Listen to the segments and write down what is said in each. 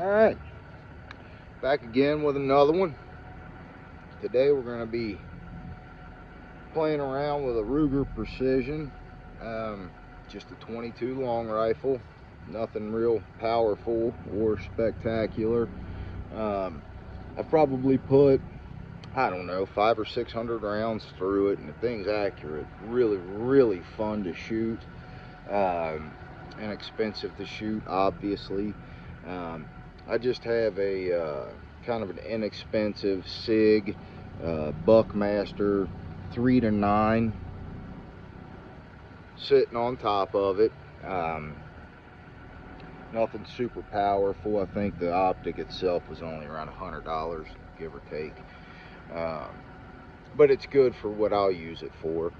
Alright, back again with another one. Today we're going to be playing around with a Ruger Precision, just a 22 long rifle, nothing real powerful or spectacular. I probably put, I don't know, 500 or 600 rounds through it, and the thing's accurate. Really fun to shoot, inexpensive to shoot, obviously. I just have a kind of an inexpensive SIG Buckmaster 3-9 sitting on top of it. Nothing super powerful. I think the optic itself was only around $100, give or take. But it's good for what I'll use it for.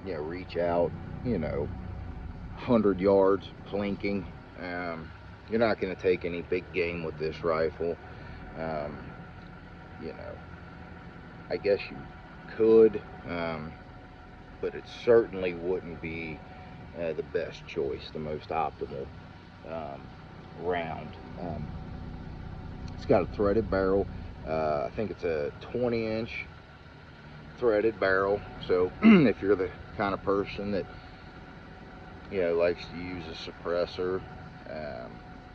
Reach out, 100 yards plinking. You're not going to take any big game with this rifle. I guess you could, but it certainly wouldn't be the best choice, the most optimal round. It's got a threaded barrel. I think it's a 20-inch threaded barrel. So if you're the kind of person that likes to use a suppressor,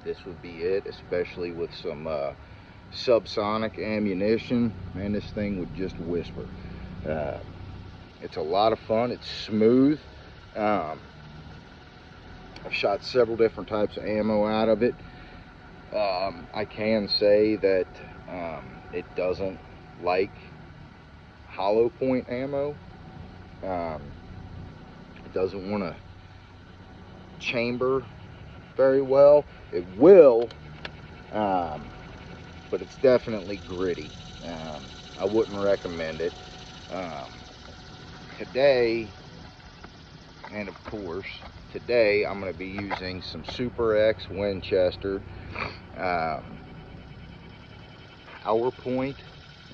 this would be it, especially with some subsonic ammunition. Man, this thing would just whisper. It's a lot of fun. It's smooth. I've shot several different types of ammo out of it. I can say that it doesn't like hollow point ammo. It doesn't want to chamber very well. It will, but it's definitely gritty. I wouldn't recommend it. Today, and of course, today I'm going to be using some Super X Winchester. Hour Point,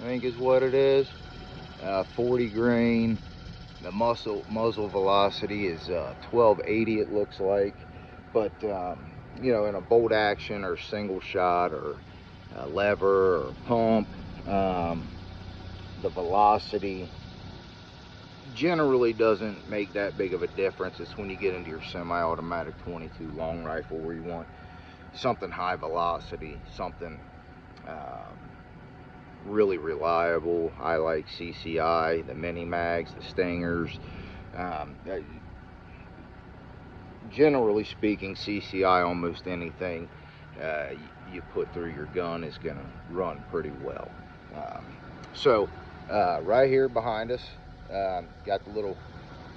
I think is what it is. 40 grain. The muzzle velocity is 1280, it looks like. But in a bolt action or single shot or lever or pump, the velocity generally doesn't make that big of a difference. It's when you get into your semi-automatic 22 long rifle where you want something high velocity, something really reliable. I like CCI, the mini mags, the Stingers. Generally speaking, CCI, almost anything you put through your gun is going to run pretty well. So right here behind us, got the little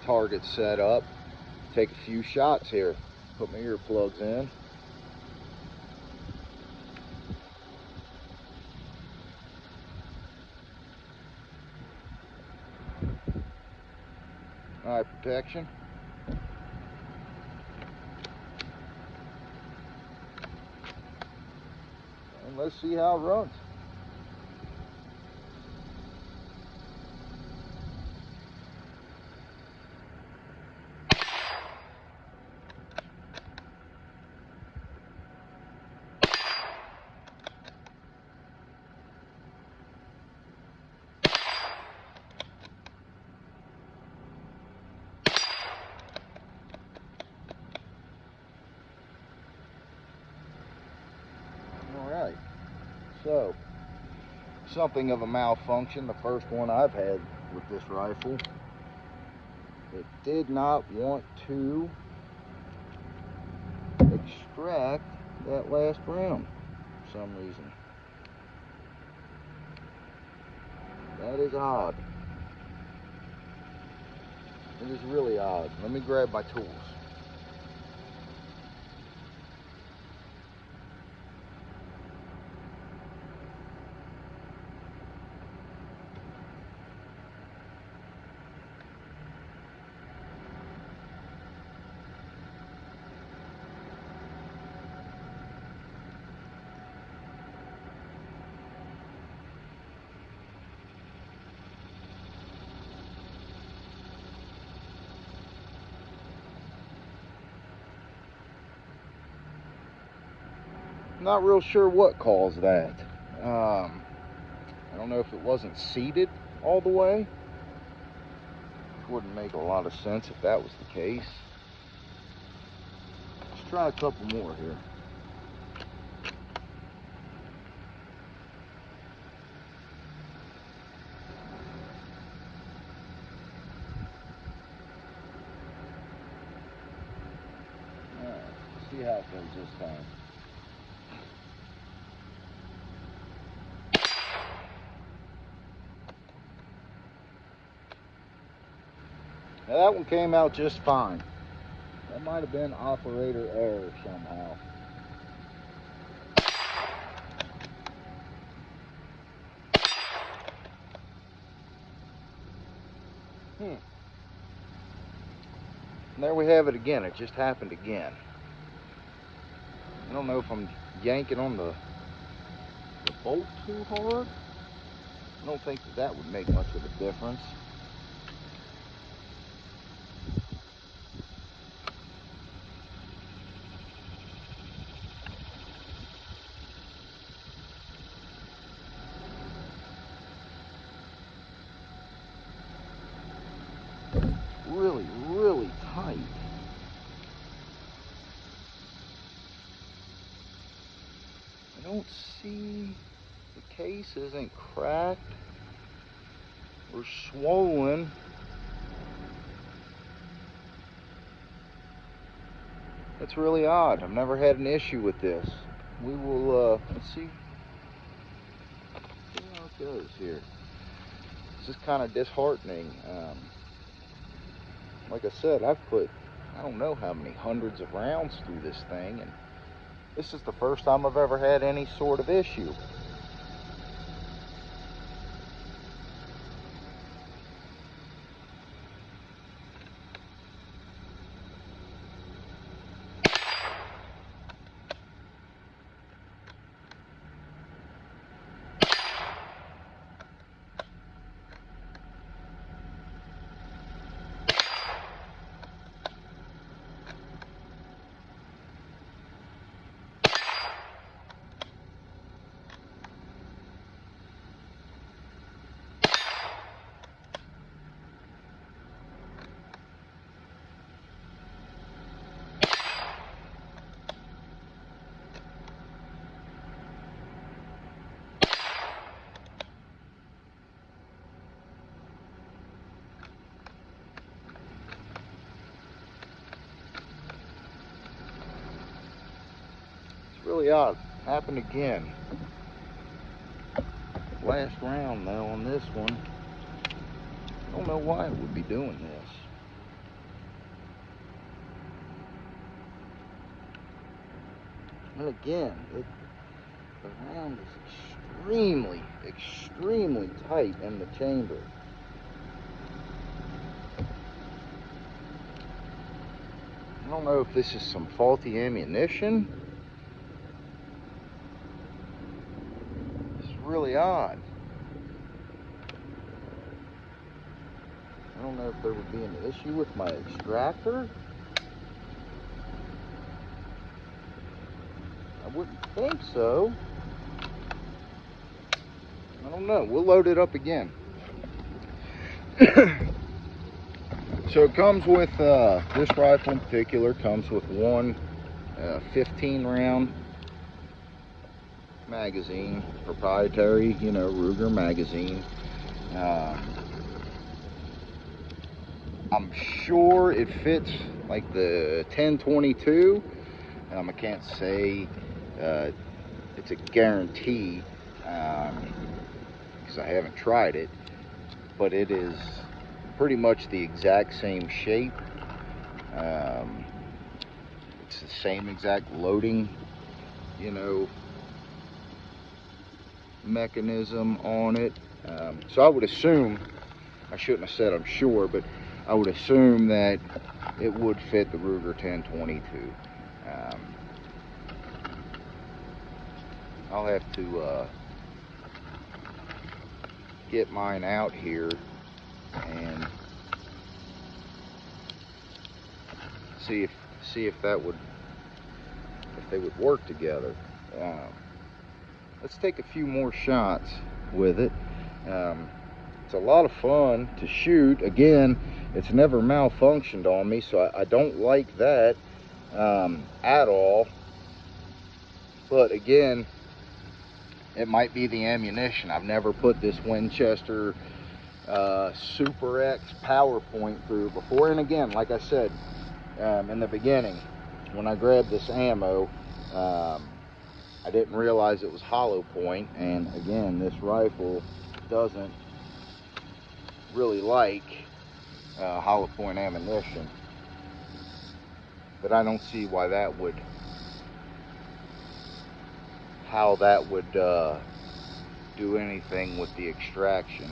target set up. Take a few shots here. Put my earplugs in. Eye protection. And let's see how it runs. Alright, so something of a malfunction, the first one I've had with this rifle. It did not want to extract that last round for some reason. That is odd. It is really odd. Let me grab my tools. Not real sure what caused that. I don't know if it wasn't seated all the way. Wouldn't make a lot of sense if that was the case. Let's try a couple more here. Alright, see how it goes this time. Now that one came out just fine. That might have been operator error somehow. And there we have it again. It just happened again. I don't know if I'm yanking on the bolt too hard. I don't think that would make much of a difference. Really, really tight. I don't see, the case isn't cracked or swollen. That's really odd. I've never had an issue with this. We will, let's see how it goes here. This is kind of disheartening. Like I said, I've put, I don't know how many hundreds of rounds through this thing, and this is the first time I've ever had any sort of issue. Really odd. Happened again. Last round though on this one. I don't know why it would be doing this. And again, the round is extremely tight in the chamber. I don't know if this is some faulty ammunition. Really odd. I don't know if there would be an issue with my extractor. I wouldn't think so. I don't know. We'll load it up again. So it comes with, this rifle in particular comes with one 15 round magazine, proprietary, you know, Ruger magazine. I'm sure it fits like the 1022. I can't say it's a guarantee because I haven't tried it, but it is pretty much the exact same shape. It's the same exact loading, you know, mechanism on it. So I would assume, I shouldn't have said I'm sure, but I would assume that it would fit the Ruger 1022. I'll have to get mine out here and see if that would, if they would work together. let's take a few more shots with it. It's a lot of fun to shoot. Again, it's never malfunctioned on me, so I don't like that at all. But again, it might be the ammunition. I've never put this Winchester Super X PowerPoint through before. And again, like I said in the beginning, when I grabbed this ammo, I didn't realize it was hollow point. And again, this rifle doesn't really like hollow point ammunition, but I don't see why that would, how that would do anything with the extraction.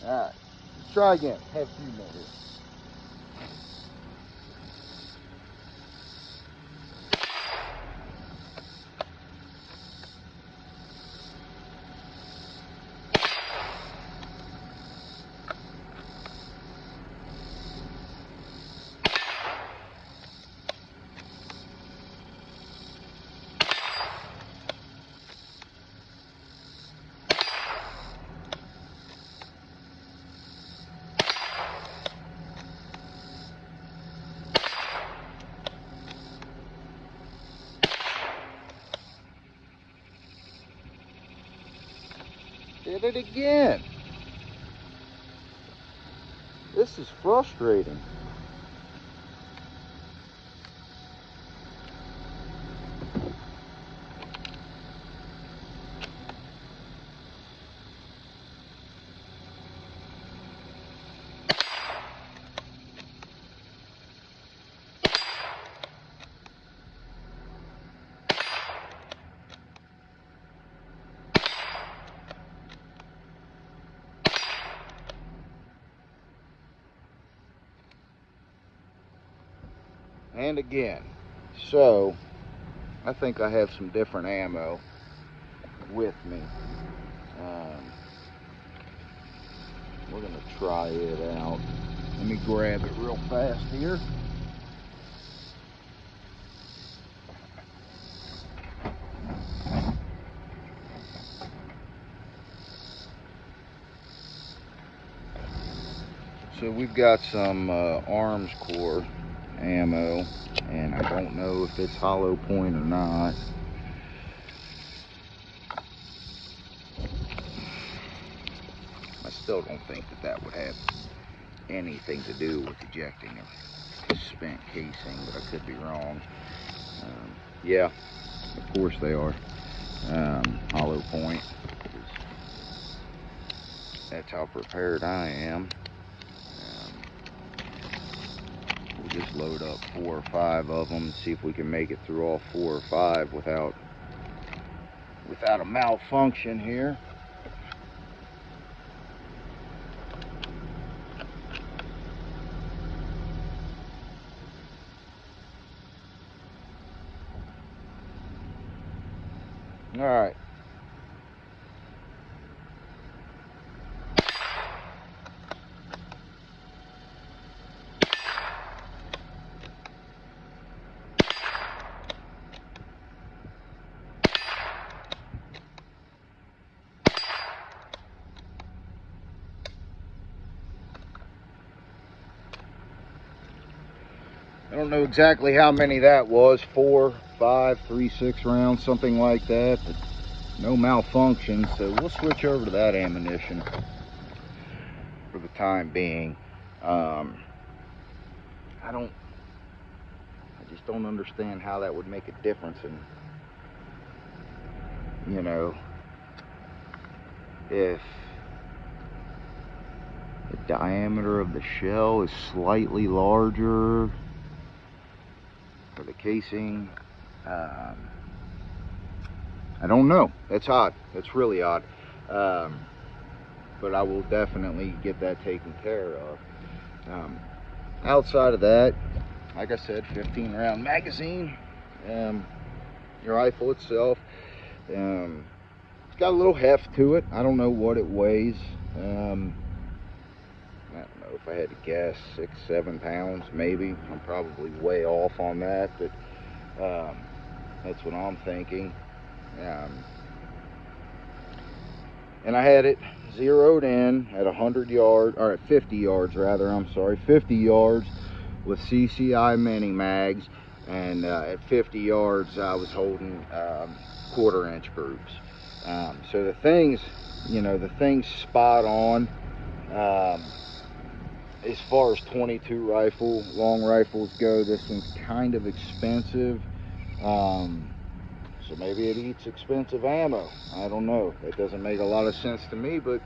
All right, let's try again. Have a few more here. Did it again. This is frustrating. And again. So I think I have some different ammo with me. We're gonna try it out. Let me grab it real fast here. So we've got some Arms Corps ammo, and I don't know if it's hollow point or not. I still don't think that that would have anything to do with ejecting a spent casing, but I could be wrong. Yeah, of course they are hollow point. That's how prepared I am. We'll just load up 4 or 5 of them and see if we can make it through all 4 or 5 without a malfunction here. All right. I don't know exactly how many that was, 4, 5, 3, 6 rounds, something like that, but no malfunction. So we'll switch over to that ammunition for the time being. I just don't understand how that would make a difference in, you know, if the diameter of the shell is slightly larger for the casing. I don't know. That's odd. That's really odd. But I will definitely get that taken care of. Outside of that, like I said, 15 round magazine. Your rifle itself, it's got a little heft to it. I don't know what it weighs. I don't know if I had to guess, 6-7 pounds maybe. I'm probably way off on that, but That's what I'm thinking. And I had it zeroed in at 100 yards, or at 50 yards rather, I'm sorry, 50 yards with CCI mini mags, and at 50 yards I was holding 1/4 inch groups. So the thing's, the thing's spot on. As far as 22 rifle, long rifles go, this one's kind of expensive. So maybe it eats expensive ammo. I don't know. It doesn't make a lot of sense to me, but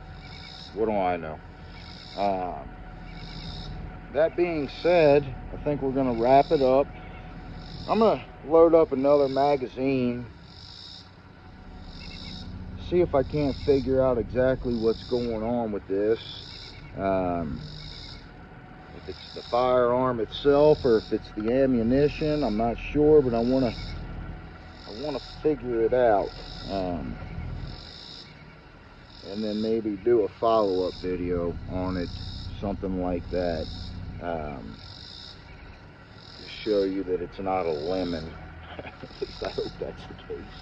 what do I know? That being said, I think we're gonna wrap it up. I'm gonna load up another magazine, see if I can't figure out exactly what's going on with this. If it's the firearm itself or if it's the ammunition, I'm not sure, but I want to figure it out, and then maybe do a follow-up video on it, something like that, to show you that it's not a lemon. At least I hope that's the case.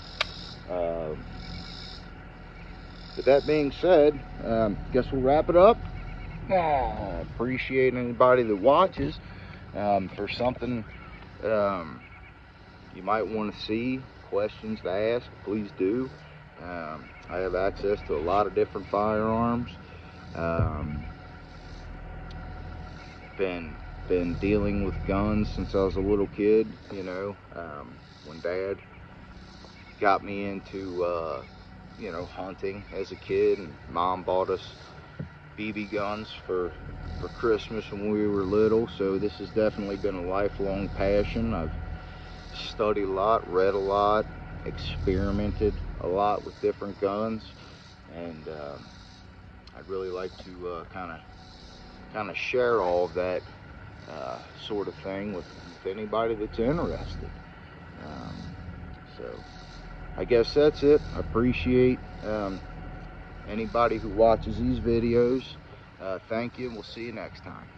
But that being said, guess we'll wrap it up. Appreciate anybody that watches. For something you might want to see, questions to ask, please do. I have access to a lot of different firearms. Been dealing with guns since I was a little kid, when Dad got me into hunting as a kid, and Mom bought us BB guns for Christmas when we were little. So this has definitely been a lifelong passion. I've studied a lot, read a lot, experimented a lot with different guns, and I'd really like to kind of share all of that sort of thing with anybody that's interested. So I guess that's it. I appreciate anybody who watches these videos. Thank you, and we'll see you next time.